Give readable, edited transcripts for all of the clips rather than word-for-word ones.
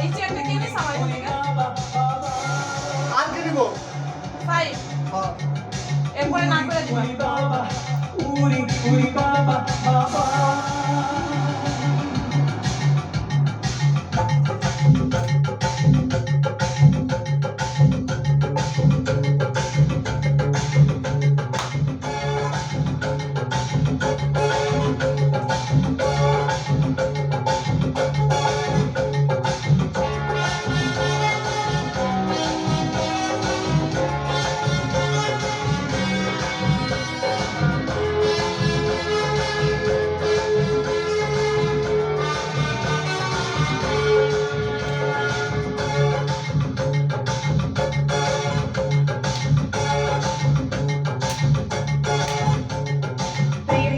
এই চেয়ারটা কে নিছে আমার থেকে? আর কে নিব? 5 হ্যাঁ। এরপরে না করে দিবা। উরি উরি বাবা বাবা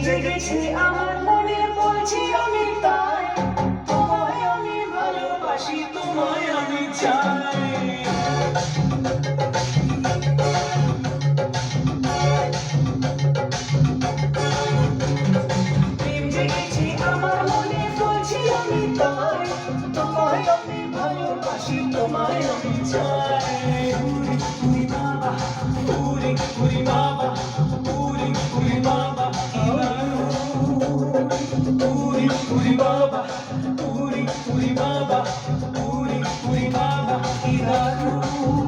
জেগেছে আমার মনে বলছি আমি তাই তোমায় আমি ভালোবাসি তোমায় আমি চাই প্রেম জেগেছে আমার মনে বলছি আমি তাই তোমায় আমি ভালোবাসি তোমায় আমি চাই উরি উরি বাবা উরি উরি বাবা উরি উরি বাবা Puri Puri Baba, Puri Puri Baba, Puri Puri Baba, Idaru.